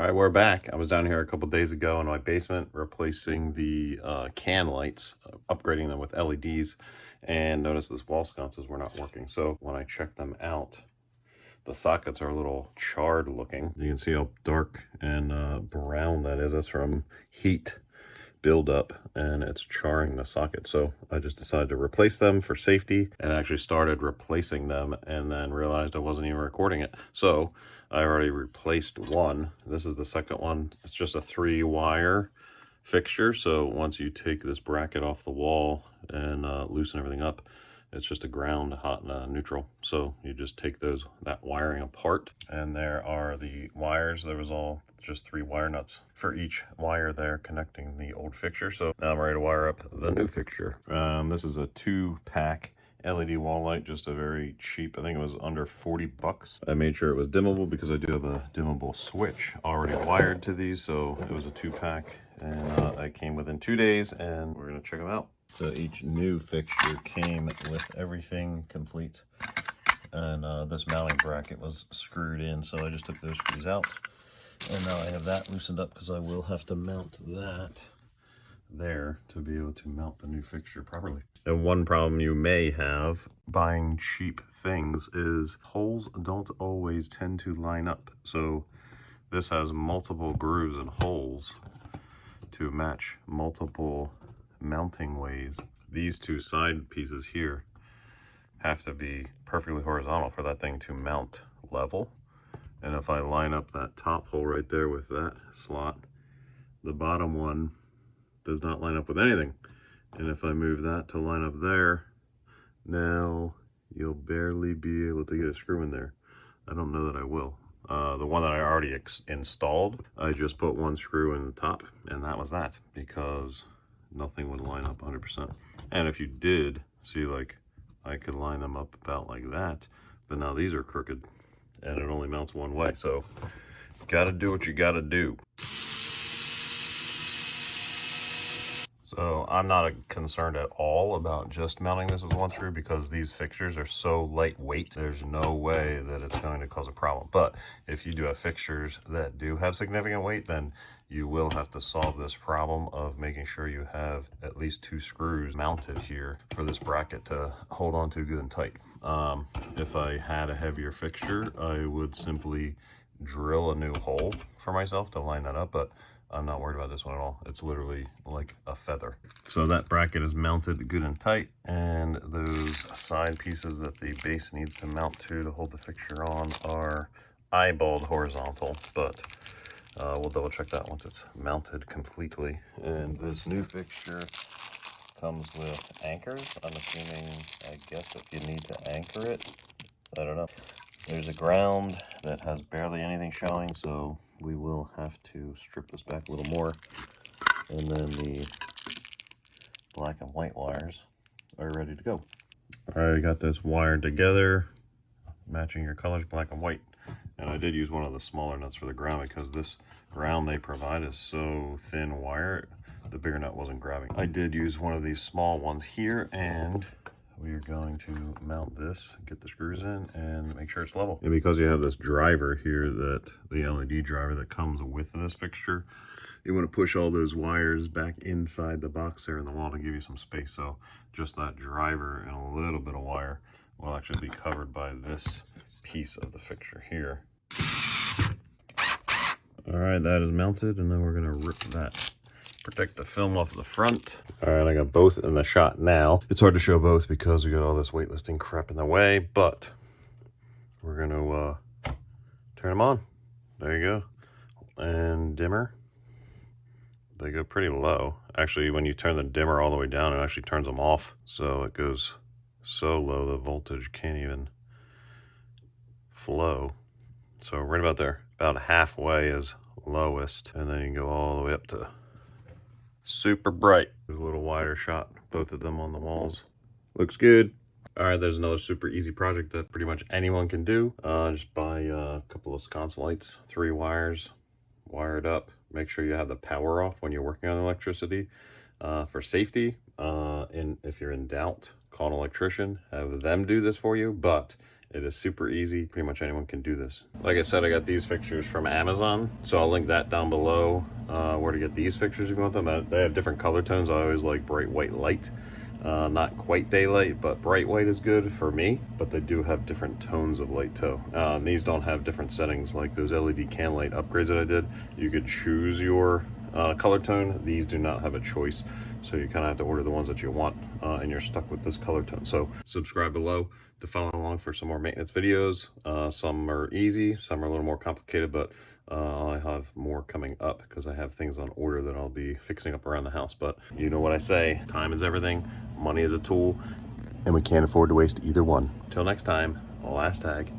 right, we're back. I was down here a couple days ago in my basement replacing the can lights, upgrading them with LEDs, and noticed this wall sconces were not working. So when I checked them out, the sockets are a little charred looking. You can see how dark and brown that is. That's from heat buildup, and it's charring the socket. So I just decided to replace them for safety, and actually started replacing them and then realized I wasn't even recording it. So I already replaced one. This is the second one. It's just a 3-wire fixture. So once you take this bracket off the wall and loosen everything up, it's just a ground, hot and a neutral. So you just take that wiring apart, and there are the wires. There was all just 3 wire nuts for each wire there connecting the old fixture. So now I'm ready to wire up the new fixture. This is a 2-pack LED wall light, just a very cheap, I think it was under 40 bucks. I made sure it was dimmable because I do have a dimmable switch already wired to these. So it was a 2-pack, and I came within 2 days, and we're gonna check them out. So each new fixture came with everything complete, and this mounting bracket was screwed in, so I just took those screws out, and now I have that loosened up because I will have to mount that there to be able to mount the new fixture properly. And one problem you may have buying cheap things is holes don't always tend to line up. So this has multiple grooves and holes to match multiple mounting ways. These 2 side pieces here have to be perfectly horizontal for that thing to mount level. And if I line up that top hole right there with that slot, the bottom one does not line up with anything. And if I move that to line up there, now you'll barely be able to get a screw in there. I don't know that I will. The one that I already installed, I just put 1 screw in the top, and that was that, because nothing would line up 100%. And if you did, see, like, I could line them up about like that, but now these are crooked and it only mounts one way. So gotta do what you gotta do. So I'm not concerned at all about just mounting this with 1 screw, because these fixtures are so lightweight, there's no way that it's going to cause a problem. But if you do have fixtures that do have significant weight, then you will have to solve this problem of making sure you have at least 2 screws mounted here for this bracket to hold on to good and tight. If I had a heavier fixture, I would simply drill a new hole for myself to line that up, but I'm not worried about this one at all. It's literally like a feather. So that bracket is mounted good and tight, and those side pieces that the base needs to mount to hold the fixture on are eyeballed horizontal, but we'll double check that once it's mounted completely. And this new fixture comes with anchors. I'm assuming, I guess, if you need to anchor it, I don't know. There's a ground that has barely anything showing, so we will have to strip this back a little more. And then the black and white wires are ready to go. All right, I got this wired together, matching your colors, black and white. And I did use one of the smaller nuts for the ground, because this ground they provide is so thin wire, the bigger nut wasn't grabbing. I did use one of these small ones here, and we are going to mount this, get the screws in, and make sure it's level. And because you have this driver here, that the LED driver that comes with this fixture, you want to push all those wires back inside the box there in the wall to give you some space. So just that driver and a little bit of wire will actually be covered by this piece of the fixture here. All right, that is mounted, and then we're going to rip that. Protect the film off the front. All right, I got both in the shot now. It's hard to show both because we got all this weightlifting crap in the way, but we're going to turn them on. There you go. And dimmer. They go pretty low. Actually, when you turn the dimmer all the way down, it actually turns them off. So it goes so low, the voltage can't even flow. So right about there. About halfway is lowest, and then you can go all the way up to super bright. There's a little wider shot, both of them on the walls. Looks good. All right, there's another super easy project that pretty much anyone can do. Just buy a couple of sconce lights, 3 wires, wire it up. Make sure you have the power off when you're working on electricity for safety. And if you're in doubt, call an electrician, have them do this for you. But It is super easy. Pretty much anyone can do this. Like I said, I got these fixtures from Amazon, so I'll link that down below where to get these fixtures if you want them. They have different color tones. I always like bright white light. Not quite daylight, but bright white is good for me, but they do have different tones of light too. These don't have different settings like those LED can light upgrades that I did. You could choose your color tone. These do not have a choice, so you kind of have to order the ones that you want, and you're stuck with this color tone. So subscribe below to follow along for some more maintenance videos. Some are easy, some are a little more complicated, but I have more coming up because I have things on order that I'll be fixing up around the house. But you know what I say, time is everything, money is a tool, and we can't afford to waste either one. Till next time, last tag.